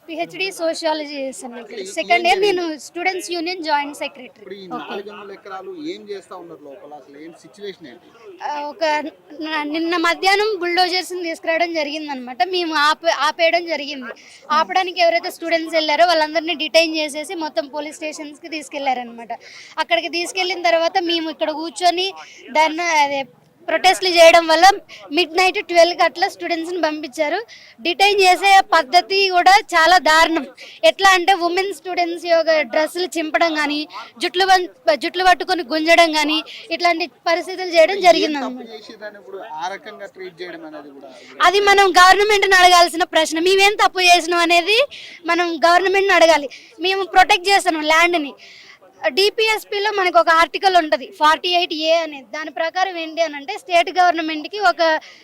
PhD sociology చేశాను. ఇక్కడ second year. నేను స్టూడెంట్స్ యూనియన్ జాయింట్ సెక్రటరీ. ఇప్పుడు ఈ 400 ఎకరాలు ఏం చేస్తా ఉన్నారు లోపల, అసలు ఏం సిచ్యువేషన్ ఏంటి? ఒక నిన్న మధ్యాహ్నం బుల్డోజర్స్ని తీసుకురావడం జరిగిందనమాట. మేము ఆపేయడం జరిగింది. ఆపడానికి ఎవరైతే స్టూడెంట్స్ వెళ్ళారో వాళ్ళందరినీ డిటైన్ చేసేసి మొత్తం పోలీస్ స్టేషన్స్కి తీసుకెళ్లారనమాట. అక్కడికి తీసుకెళ్ళిన తర్వాత మేము ఇక్కడ కూర్చొని అదే ప్రొటెస్ట్లు చేయడం వల్ల మిడ్ నైట్ 12కి అట్లా స్టూడెంట్స్ని పంపించారు. డిటైన్ చేసే పద్ధతి కూడా చాలా దారుణం. ఎట్లా అంటే ఉమెన్ స్టూడెంట్స్ యొక్క డ్రెస్సులు చింపడం కానీ, జుట్లు పట్టుకొని గుంజడం కానీ ఇట్లాంటి పరిస్థితులు చేయడం జరిగింది. అది మనం గవర్నమెంట్ని అడగాల్సిన ప్రశ్న. మేమేం తప్పు చేసినాం అనేది మనం గవర్నమెంట్ని అడగాలి. మేము ప్రొటెక్ట్ చేస్తున్నాం ల్యాండ్ని. డిపిఎస్పిలో మనకు ఒక ఆర్టికల్ ఉంటుంది 48A అనేది. దాని ప్రకారం ఏంటి అని అంటే స్టేట్ గవర్నమెంట్కి ఒక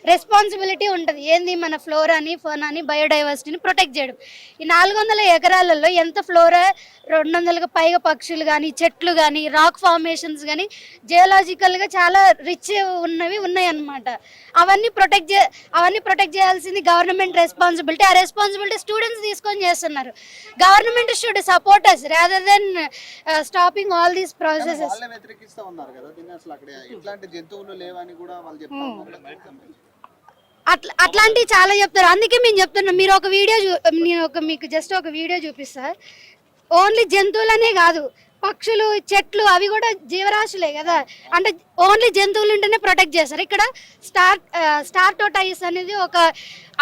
రెస్పాన్సిబిలిటీ ఉంటుంది. ఏంది, మన ఫ్లోరాని ఫోనాని బయోడైవర్సిటీని ప్రొటెక్ట్ చేయడం. ఈ 400 ఎకరాలలో ఎంత ఫ్లోరా, 200కు పైగా పక్షులు కానీ, చెట్లు కానీ, రాక్ ఫార్మేషన్స్ కానీ, జియోలాజికల్గా చాలా రిచ్ ఉన్నాయి అన్నమాట. అవన్నీ ప్రొటెక్ట్ చేయాల్సింది గవర్నమెంట్ రెస్పాన్సిబిలిటీ. ఆ రెస్పాన్సిబిలిటీ స్టూడెంట్స్ తీసుకొని చేస్తున్నారు. Government should support us rather than stopping all these processes. వాళ్ళే వ్యతిరేకిస్తా ఉన్నారు కదా దీన్ని. అసలు అక్కడ ఇట్లాంటి జంతువులు లేవని కూడా వాళ్ళు చెప్తారు. అట్లాంటివి చాలా చెప్తారు. అందుకే మేము చెప్తున్నాం, మీరు ఒక వీడియో మీకు జస్ట్ ఒక వీడియో చూపిస్తా. ఓన్లీ జంతువులనే కాదు, పక్షులు, చెట్లు అవి కూడా జీవరాశులే కదా. అంటే ఓన్లీ జంతువులు ఉంటేనే ప్రొటెక్ట్ చేస్తారు. ఇక్కడ స్టార్ టోటైస్ అనేది ఒక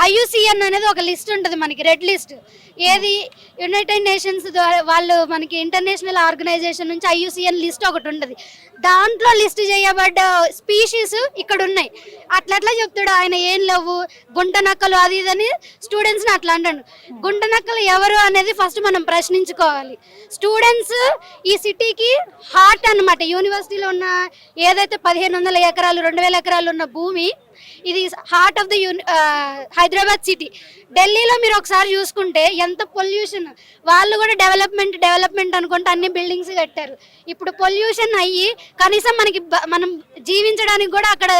IUCN అనేది ఒక లిస్ట్ ఉంటుంది మనకి, రెడ్ లిస్ట్. ఏది యునైటెడ్ నేషన్స్ ద్వారా వాళ్ళు మనకి ఇంటర్నేషనల్ ఆర్గనైజేషన్ నుంచి IUCN లిస్ట్ ఒకటి ఉంటుంది. దాంట్లో లిస్ట్ చేయబడ్డ స్పీషీస్ ఇక్కడ ఉన్నాయి. అట్లా చెప్తాడు ఆయన. ఏం లేవు గుంట నక్కలు అది ఇదని స్టూడెంట్స్ని అట్లా అంటాడు. గుంట నక్కలు ఎవరు అనేది ఫస్ట్ మనం ప్రశ్నించుకోవాలి. స్టూడెంట్స్ ఈ సిటీకి హార్ట్ అన్నమాట. యూనివర్సిటీలో ఉన్న ఏదైతే 1500 ఎకరాలు 2000 ఎకరాలు ఉన్న భూమి, ఇది heart of the Hyderabad city. ఢిల్లీలో మీరు ఒకసారి చూసుకుంటే ఎంత పొల్యూషన్. వాళ్ళు కూడా డెవలప్మెంట్ అనుకుంటే అన్ని బిల్డింగ్స్ కట్టారు. ఇప్పుడు పొల్యూషన్ అయ్యి కనీసం మనం జీవించడానికి కూడా అక్కడ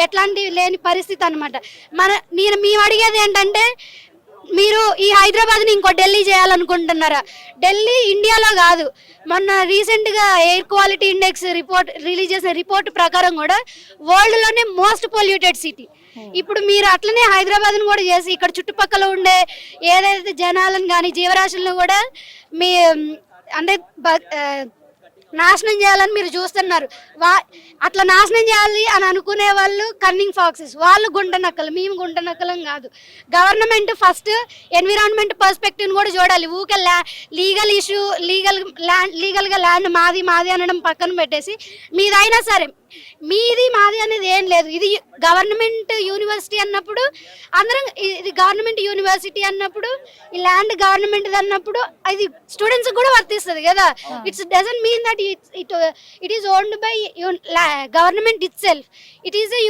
ఎట్లాంటి లేని పరిస్థితి అనమాట. మేము అడిగేది ఏంటంటే, మీరు ఈ హైదరాబాద్ని ఇంకో ఢిల్లీ చేయాలనుకుంటున్నారా? ఢిల్లీ ఇండియాలో కాదు. మొన్న రీసెంట్గా ఎయిర్ క్వాలిటీ ఇండెక్స్ రిలీజ్ చేసిన రిపోర్ట్ ప్రకారం కూడా వరల్డ్లోనే మోస్ట్ పొల్యూటెడ్ సిటీ. ఇప్పుడు మీరు అట్లనే హైదరాబాద్ను కూడా చేసి ఇక్కడ చుట్టుపక్కల ఉండే ఏదైతే జనాలను కానీ జీవరాశులను కూడా మీ అంటే నాశనం చేయాలని మీరు చూస్తున్నారు. అట్లా నాశనం చేయాలి అని అనుకునే వాళ్ళు కన్నింగ్ ఫాక్సెస్. వాళ్ళు గుంట నక్కలు, మేము గుంట నక్కలం కాదు. గవర్నమెంట్ ఫస్ట్ ఎన్విరాన్మెంట్ పర్స్పెక్టివ్ని కూడా చూడాలి. ఊకే లీగల్ ఇష్యూ, లీగల్గా ల్యాండ్ మాది అనడం పక్కన పెట్టేసి, మీదైనా సరే మీది మాది అనేది ఏం లేదు. ఇది గవర్నమెంట్ యూనివర్సిటీ అన్నప్పుడు అందరం, ఇది గవర్నమెంట్ యూనివర్సిటీ అన్నప్పుడు ఈ ల్యాండ్ గవర్నమెంట్ అన్నప్పుడు ఇది స్టూడెంట్స్ కూడా వర్తిస్తుంది కదా. It's doesn't mean that it is owned by government itself. It is a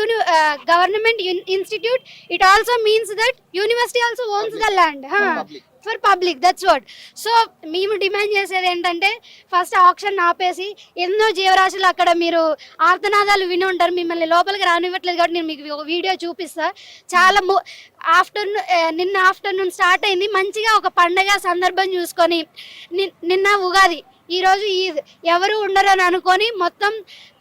government institute. It also means that university also owns the land for public. That's what. So మేము demand చేసేది ఏంటంటే, first auction ఆపేసి, ఎన్నో జీవరాశులు అక్కడ మీరు ఆర్తనాదాలు విని ఉంటారు. మిమ్మల్ని లోపలికి రానివ్వట్లేదు కాబట్టి నేను మీకు ఒక వీడియో చూపిస్తా. చాలా నిన్న ఆఫ్టర్నూన్ స్టార్ట్ అయింది. మంచిగా ఒక పండగ సందర్భం చూసుకొని, నిన్న ఉగాది, ఈరోజు ఎవరు ఉండరు అని అనుకొని మొత్తం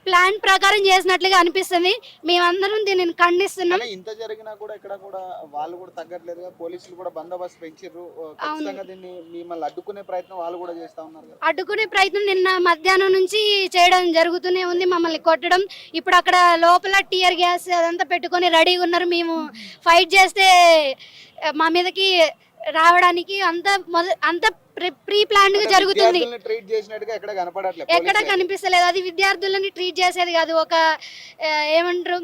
ప్లాన్ ప్రకారం చేసినట్లుగా అనిపిస్తుంది. మేమందరం దీనిని ఖండిస్తున్నాం. ఇంత జరిగినా కూడా ఇక్కడ కూడా వాళ్ళు కూడా తగ్గట్లేదు. పోలీసులు కూడా బందోబస్తు పెంచారు. ఖచ్చితంగా దీన్ని మిమ్మల్ని అడ్డుకునే ప్రయత్నం వాళ్ళు కూడా చేస్తా ఉన్నారు. అడ్డుకునే ప్రయత్నం నిన్న మధ్యాహ్నం నుంచి చేయడం జరుగుతూనే ఉంది. మమ్మల్ని కొట్టడం, ఇప్పుడు అక్కడ లోపల టీయర్ గ్యాస్ అదంతా పెట్టుకొని రెడీగా ఉన్నారు. మేము ఫైట్ చేస్తే మా మీదకి రావడానికి అంత ప్రీ ప్లాన్ గా జరుగుతుంది. ఎక్కడ కనిపిస్తలేదు. అది విద్యార్థులని ట్రీట్ చేసేది కాదు. ఒక ఏమంటారు,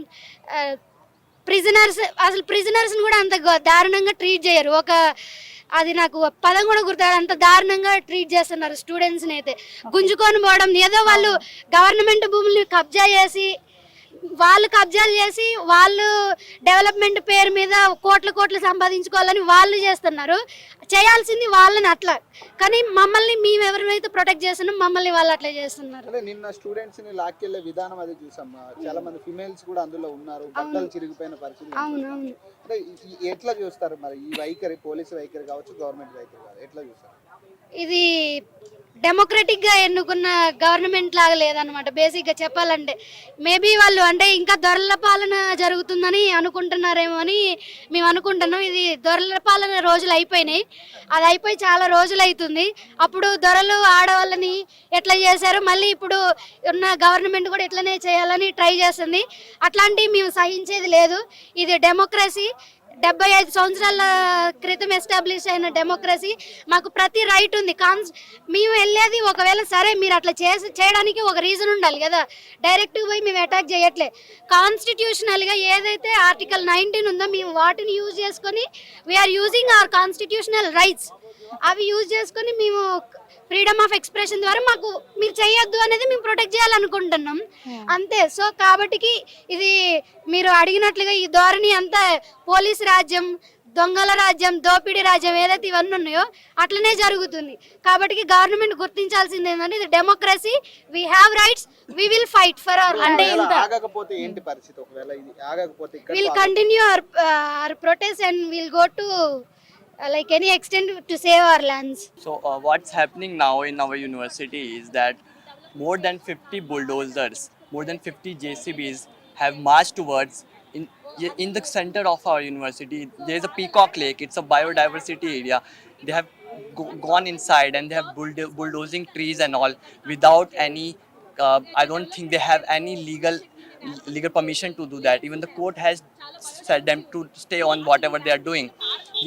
ప్రిజనర్స్, అసలు ప్రిజనర్స్ కూడా అంత దారుణంగా ట్రీట్ చేయరు. అది నాకు పదం కూడా గుర్తు, అంత దారుణంగా ట్రీట్ చేస్తున్నారు స్టూడెంట్స్ని. అయితే గుంజుకొని పోవడం, ఏదో వాళ్ళు గవర్నమెంట్ భూముల్ని కబ్జా చేసి వాళ్ళు కబ్జాలు చేసి వాళ్ళు డెవలప్మెంట్ పేరు మీద కోట్లు సంపాదించుకోవాలని వాళ్ళు చేస్తున్నారు. చేయాల్సింది వాళ్ళని అట్లా, కానీ మమ్మల్ని మేము ఎవరినైతే ప్రొటెక్ట్ చేస్తున్నాం మమ్మల్ని వాళ్ళు అట్లా చేస్తున్నారు. అంటే నిన్న స్టూడెంట్స్ ని లాక్కెళ్లే విధానం అది చూసాం. చాలా మంది ఫిమేల్స్ కూడా అందులో ఉన్నారు, బట్టలు చిరిగిపోయిన పరిస్థితి. అవునవును. అంటే ఎట్లా చూస్తారు మరి ఈ వైఖరి, పోలీసు వైఖరి కావచ్చు, గవర్నమెంట్ వైఖరి కావచ్చు, ఎట్లా చూస్తారు? ఇది డెమోక్రటిక్గా ఎన్నుకున్న గవర్నమెంట్ లాగా లేదనమాట. బేసిక్గా చెప్పాలంటే మేబీ వాళ్ళు అంటే ఇంకా దొరల పాలన జరుగుతుందని అనుకుంటున్నారేమో అని మేము అనుకుంటున్నాం. ఇది దొరల పాలన రోజులు అయిపోయినాయి, అది అయిపోయి చాలా రోజులు అవుతుంది. అప్పుడు దొరలు ఆడవాళ్ళని ఎట్లా చేశారు, మళ్ళీ ఇప్పుడు ఉన్న గవర్నమెంట్ కూడా ఎట్లనే చేయాలని ట్రై చేస్తుంది. అట్లాంటివి మేము సహించేది లేదు. ఇది డెమోక్రసీ, 75 సంవత్సరాల క్రితం ఎస్టాబ్లిష్ అయిన డెమోక్రసీ. మాకు ప్రతి రైట్ ఉంది. మేము వెళ్ళేది ఒకవేళ సరే మీరు అట్లా చేయడానికి ఒక రీజన్ ఉండాలి కదా. డైరెక్ట్గా పోయి మేము అటాక్ చేయట్లే. కాన్స్టిట్యూషనల్గా ఏదైతే ఆర్టికల్ 19 ఉందో మేము వాటిని యూజ్ చేసుకొని we are using our constitutional rights. అవి యూజ్ చేసుకొని మేము ఫ్రీడమ్ ఆఫ్ ఎక్స్ప్రెషన్ ద్వారా మాకు మీరు చేయొద్దు అనేది మేము ప్రొటెక్ట్ చేయాలనుకుంటున్నాం అంతే. సో కాబట్టి ఇది మీరు అడిగినట్లుగా ఈ ధోరణి అంతా పోలీస్ రాజ్యం, దొంగల రాజ్యం, దోపిడీ రాజ్యం ఏదైతే ఇవన్నీ ఉన్నాయో అట్లనే జరుగుతుంది. కాబట్టి గవర్నమెంట్ గుర్తించాల్సింది ఏంటంటే ఇది democracy, we have rights, we will fight for our. అంటే ఆగకపోతే ఏంటి పరిస్థితి? ఒకవేళ ఇది ఆగకపోతే will continue our protest and will go to like any extent to save our lands. So what's happening now in our university is that more than 50 bulldozers, more than 50 JCBs have marched towards in the center of our university. There is a peacock lake. It's a biodiversity area. They have gone inside and they have bulldozing trees and all without any. I don't think they have any legal permission to do that. Even the court has said them to stay on whatever they are doing.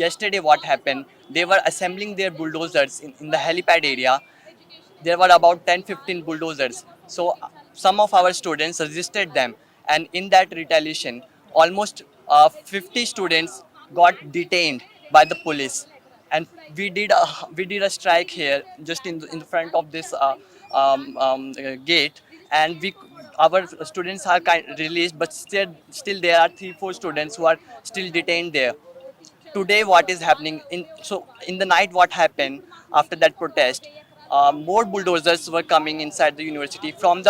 Yesterday what happened, they were assembling their bulldozers in the helipad area. There were about 10-15 bulldozers. So some of our students resisted them, and in that retaliation almost 50 students got detained by the police. And we did a strike here just in the front of this gate, and our students are released, but still there are 3-4 students who are still detained there. Today what is happening in the night, what happened after that protest, more bulldozers were coming inside the university from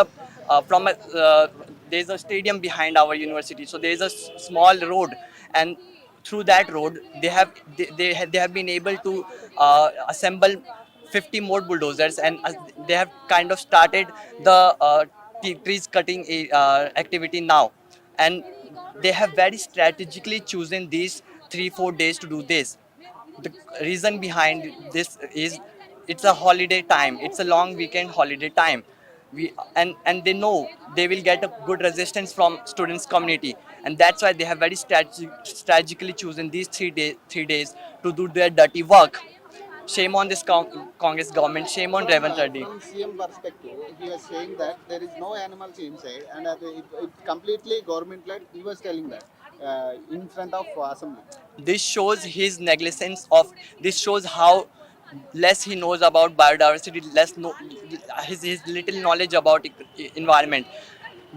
there's a stadium behind our university, so there's a small road, and through that road they have been able to assemble 50 more bulldozers, and they have kind of started the trees cutting activity now. And they have very strategically chosen these 3-4 days to do this. The reason behind this is it's a holiday time. It's a long weekend holiday time. And they know they will get a good resistance from students community, and that's why they have very strategically chosen these 3 days to do their dirty work. Shame on this Congress government. Shame on Revanth Reddy. From CM perspective, he was saying that there is no animals inside, and it's completely government-led. He was telling that in front of assembly. This shows his negligence of. This shows how less he knows about biodiversity, his little knowledge about environment.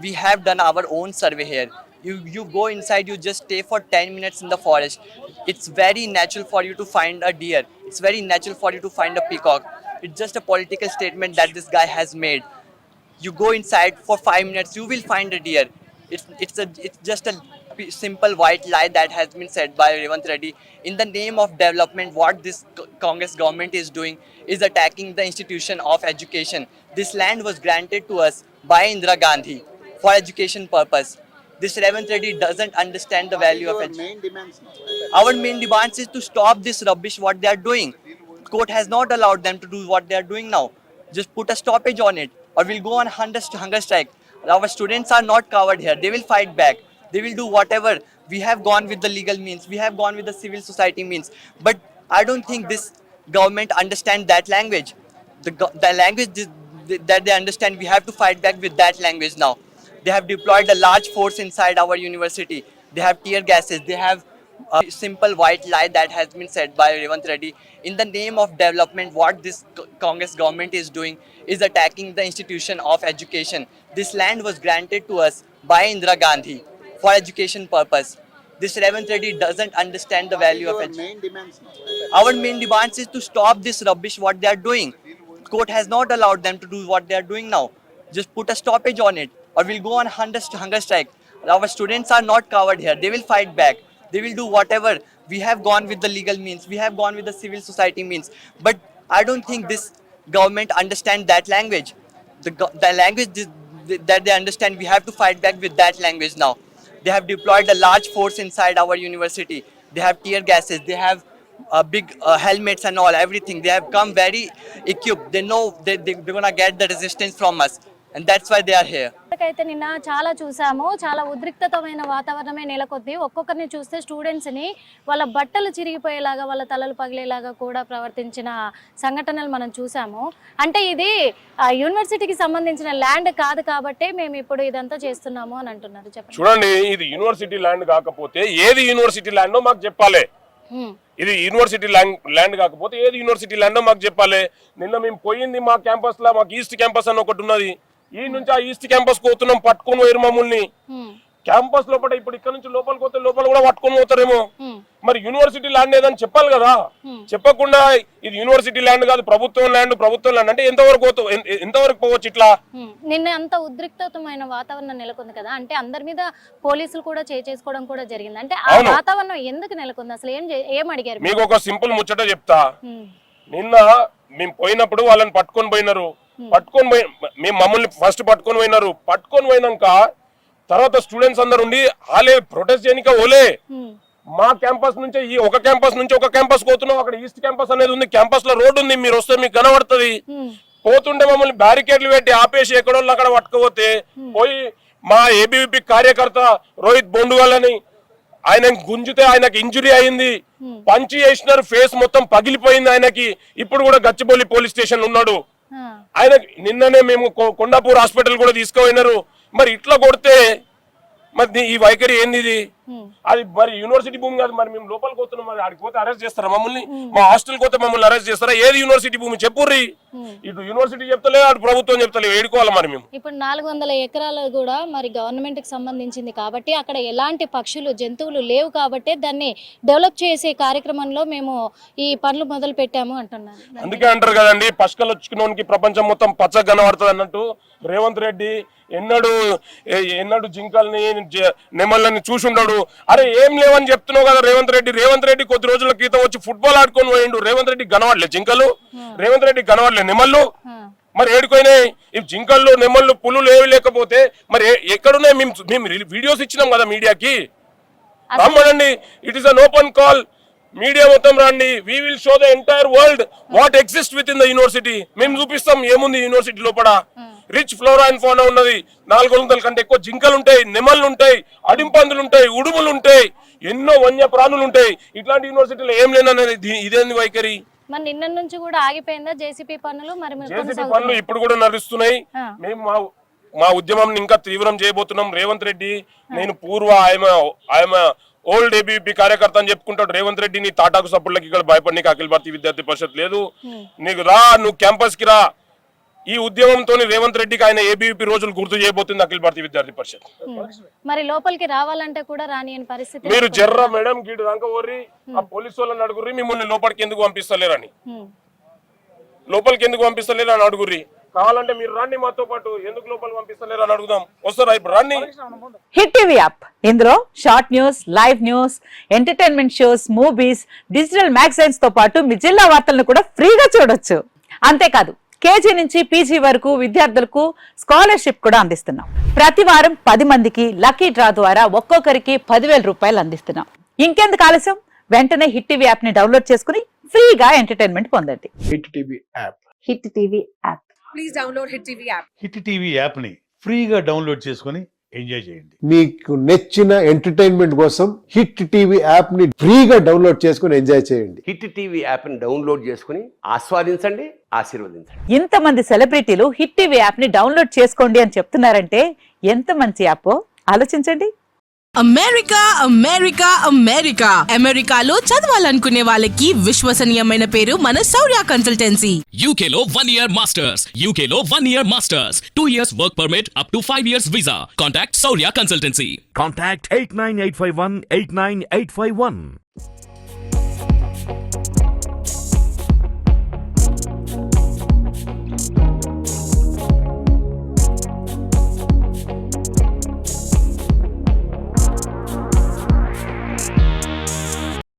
We have done our own survey here. You go inside, you just stay for 10 minutes in the forest. It's very natural for you to find a deer. It's very natural for you to find a peacock. It's just a political statement that this guy has made. You go inside for 5 minutes, you will find a deer. It's just a simple white lie that has been said by Revanth Reddy. In the name of development, what this Congress government is doing is attacking the institution of education. This land was granted to us by Indira Gandhi for education purpose. This Revanth Reddy doesn't understand the value of education. Main demands now. Our main demands is to stop this rubbish what they are doing. Court has not allowed them to do what they are doing now. Just put a stoppage on it, or we'll go on hunger strike. Our students are not covered here. They will fight back. They will do whatever. We have gone with the legal means. We have gone with the civil society means. But I don't think this government understands that language. The language that they understand, we have to fight back with that language now. They have deployed a large force inside our university. They have tear gases. They have a simple white lie that has been said by Revanth Reddy. In the name of development, what this Congress government is doing is attacking the institution of education. This land was granted to us by Indira Gandhi for education purpose. This Revanth Reddy doesn't understand the value of Your education. main demands now. Our main demands is to stop this rubbish what they are doing. Court has not allowed them to do what they are doing now. Just put a stoppage on it, or we'll go on hunger strike. Our students are not covered here. They will fight back. They will do whatever. We have gone with the legal means. We have gone with the civil society means. But I don't think this government understands that language. The language that they understand, we have to fight back with that language now. They have deployed a large force inside our university. They have tear gases. They have big helmets and all, everything. They have come very equipped. They know they're gonna get the resistance from us, and that's why they are here. అయితే నిన్న చాలా చూసాము, చాలా ఉద్రిక్తమైన వాతావరణమే నెలకొద్ది. ఒక్కొక్కరిని చూస్తే స్టూడెంట్స్ని వాళ్ళ బట్టలు చిరిగిపోయేలాగా, వాళ్ళ తలలు పగిలేలాగా కూడా ప్రవర్తించిన సంఘటనలు మనం చూసాము. అంటే ఇది యూనివర్సిటీకి సంబంధించిన ల్యాండ్ కాదు కాబట్టి మేము ఇప్పుడు ఇదంతా చేస్తున్నాము అని అంటున్నారు. చెప్పండి. చూడండి, ఇది యూనివర్సిటీ ల్యాండ్ కాకపోతే ఏది యూనివర్సిటీ ల్యాండో మాకు చెప్పాలి. ఇది యూనివర్సిటీ ల్యాండ్ కాకపోతే ఏది యూనివర్సిటీ ల్యాండో మాకు చెప్పాలి. నిన్న మేము పోయింది మా క్యాంపస్ లో, మాకు ఈస్ట్ క్యాంపస్ అని ఒకటి ఉన్నది. ఈ నుంచి ఆ ఈస్ట్ క్యాంపస్ పోతున్నాం, పట్టుకొని పోయారు మమ్మల్ని. క్యాంపస్ లోపల ఇప్పుడు ఇక్కడ నుంచి లోపలికి పోతే లోపల కూడా పట్టుకొని పోతారేమో. మరి యూనివర్సిటీ ల్యాండ్ ఏదని చెప్పాలి కదా. చెప్పకుండా ఇది యూనివర్సిటీ ల్యాండ్ కాదు, ప్రభుత్వం ల్యాండ్ అంటే ఎంతవరకు పోవచ్చు ఇట్లా? నిన్న అంత ఉద్రిక్తమైన వాతావరణం నెలకొంది కదా, అంటే అందరి మీద పోలీసులు కూడా చేసుకోవడం కూడా జరిగింది. అంటే ఆ వాతావరణం ఎందుకు నెలకొంది అసలు? ఏం అడిగారు? మీకు ఒక సింపుల్ ముచ్చట చెప్తా. నిన్న మేము పోయినప్పుడు వాళ్ళని పట్టుకొని పోయినారు. మమ్మల్ని ఫస్ట్ పట్టుకొని పోయినాక తర్వాత స్టూడెంట్స్ అందరు ఉండి హాలే ప్రొటెస్ట్ చేయనిక ఓలే మా క్యాంపస్ నుంచి ఈ ఒక క్యాంపస్ నుంచి ఒక క్యాంపస్ పోతున్నాం. అక్కడ ఈస్ట్ క్యాంపస్ అనేది ఉంది, క్యాంపస్ లో రోడ్ ఉంది, మీరు వస్తే మీకు కనబడుతుంది. పోతుండే మమ్మల్ని బ్యారికేడ్లు పెట్టి ఆపేసి ఎక్కడో అక్కడ పట్టుకపోతే పోయి మా ఏబీవీపీ కార్యకర్త రోహిత్ బొండుగలని ఆయన గుంజితే ఆయనకి ఇంజురీ అయింది. పంచి చేసినారు, ఫేస్ మొత్తం పగిలిపోయింది ఆయనకి. ఇప్పుడు కూడా గచ్చిబౌలి పోలీస్ స్టేషన్ ఉన్నాడు ఆయన. నిన్ననే మేము కొండాపూర్ హాస్పిటల్ కూడా తీసుకుపోయినారు. మరి ఇట్లా కొడితే మరి ఈ వైఖరి ఏంది? ఇది అది మరి యూనివర్సిటీ భూమి కాదు. మరి మేము లోపలికి పోతున్నాం, మరి ఆడికి పోతే అరెస్ట్ చేస్తారా మమ్మల్ని? మా హాస్టల్ పోతే మమ్మల్ని అరెస్ట్ చేస్తారా? ఏది యూనివర్సిటీ భూమి చెప్పుర్రి. ఇటు యూనివర్సిటీ చెప్తలే, అటు ప్రభుత్వం చెప్తలే, ఏడుకోవాలి మరి మేము. ఇప్పుడు 400 ఎకరాలు కూడా మరి గవర్నమెంట్ కి సంబంధించింది కాబట్టి అక్కడ ఎలాంటి పక్షులు జంతువులు లేవు కాబట్టి దాన్ని డెవలప్ చేసే కార్యక్రమంలో మేము ఈ పనులు మొదలు పెట్టాము అంటున్నారు. అందుకే అంటారు కదండి, పశుకలు వచ్చుకున్నోనికి ప్రపంచం మొత్తం పచ్చగా కనబడుతుంది అన్నట్టు. రేవంత్ రెడ్డి ఎన్నడు జింకల్ని నెమళ్ళని చూసి ఉండడు. అరే ఏం లేవని చెప్తున్నావు కదా రేవంత్ రెడ్డి కొద్ది రోజుల క్రితం వచ్చి ఫుట్బాల్ ఆడుకొని పోయిండు. రేవంత్ రెడ్డి కనవాడలే జింకలు, రేవంత్ రెడ్డి కనవాడలే నెమళ్ళు. మరి ఏడుకోయినాయి ఈ జింకళ్ళు, నెమళ్ళు, పులులు ఏవి లేకపోతే మరి ఎక్కడున్నాయి? మేము వీడియోస్ ఇచ్చినాం కదా మీడియాకి. రమ్మనండి, it is an open call. Media మొత్తం రండి. We will show the entire world what exist with in the university. మేము చూపిస్తాం ఏముంది యూనివర్సిటీ లోపల. రిచ్ ఫ్లోరా అండ్ ఫౌనా ఉన్నది. 400 కంటే ఎక్కువ జింకలు ఉంటాయి, నెమళ్ళు ఉంటాయి, అడింపందులు ఉంటాయి, ఉడుములు ఉంటాయి, ఎన్నో వన్య ప్రాణులు ఉంటాయి. ఇట్లాంటి యూనివర్సిటీలో ఏం లేననేది ఇదేంది వైఖరి? మరి నిన్న నుంచి కూడా ఆగిపోయిందా జేసీపీ పనులు? మరి జేసీపీ పనులు ఇప్పుడు కూడా నడుస్తున్నాయి. మేము మా ఉద్యమం ఇంకా తీవ్రం చేయబోతున్నాం. రేవంత్ రెడ్డి, నేను ఆయన ఓల్డ్ ఏబీపీ కార్యకర్త అని చెప్పుకుంటాడు. రేవంత్ రెడ్డి నీ తాటాకు సప్పుళ్ళకి ఇక్కడ భయపడి నీకు అఖిల భారతీయ విద్యార్థి పరిషత్ లేదు. నీకు రా, నువ్వు క్యాంపస్ కి రా. ఈ ఉద్యమంతో రేవంత్ రెడ్డికి ఆయన ఏబీవీపీ రోజులు గుర్తు చేయబోతుంది అఖిల భారతీయ విద్యార్థి పరిషత్. మరి లోపలికి రావాలంటే కూడా రాని పరిస్థితి. మీరు జర్ర మేడం గీడు దాకా ఓర్రి ఆ పోలీసు వాళ్ళని అడుగుర్రి, మిమ్మల్ని లోపలికి ఎందుకు పంపిస్తలేరని. లోపలికి ఎందుకు పంపిస్తలేరు అని అడుగుర్రి. కావాలంటే మీరు రండి మాతో పాటు, ఎందుకు లోపలికి పంపిస్తలేరు అని అడుగుదాం. వస్తారా ఇప్పుడు? రండి. హిట్ టీవీ యాప్, ఇందులో short news, live news, entertainment shows, movies, digital magazines తో పాటు మీ జిల్లా వార్తలను కూడా ఫ్రీగా చూడొచ్చు. అంతేకాదు కేజీ నుంచి పీజీ వరకు విద్యార్థులకు స్కాలర్షిప్ కూడా అందిస్తున్నాం. ప్రతి వారం 10 మందికి లక్కీ డ్రా ద్వారా ఒక్కొక్కరికి 10,000 రూపాయలు అందిస్తున్నాం. ఇంకెందుకు ఆలస్యం? వెంటనే హిట్ టీవీ యాప్ ని డౌన్లోడ్ చేసుకుని ఫ్రీగా ఎంటర్టైన్మెంట్ పొందండి. Hit TV app. Hit TV app. Please download hit TV app. Hit TV app ని ఫ్రీగా డౌన్లోడ్ చేసుకుని ఎంజాయ్ చేయండి. మీకు నచ్చిన ఎంటర్టైన్మెంట్ కోసం హిట్ టీవీ యాప్ ని ఫ్రీగా డౌన్లోడ్ చేసుకుని ఎంజాయ్ చేయండి. హిట్ టీవీ యాప్ ని డౌన్లోడ్ చేసుకుని ఆస్వాదించండి, ఆశీర్వదించండి. ఇంతమంది సెలబ్రిటీలు హిట్ టీవీ యాప్ ని డౌన్లోడ్ చేసుకోండి అని చెప్తున్నారంటే ఎంత మంచి యాప్ ఆలోచించండి. అమెరికా అమెరికా అమెరికా అమెరికాలో చదవాలనుకునే వాళ్ళకి విశ్వసనీయమైన పేరు మన శౌర్య కన్సల్టెన్సీ. UK లో 1 year masters. UK లో 1 year masters. 2 years work permit up to 5 years visa. Contact Saurya Consultancy. Contact 89851 89851.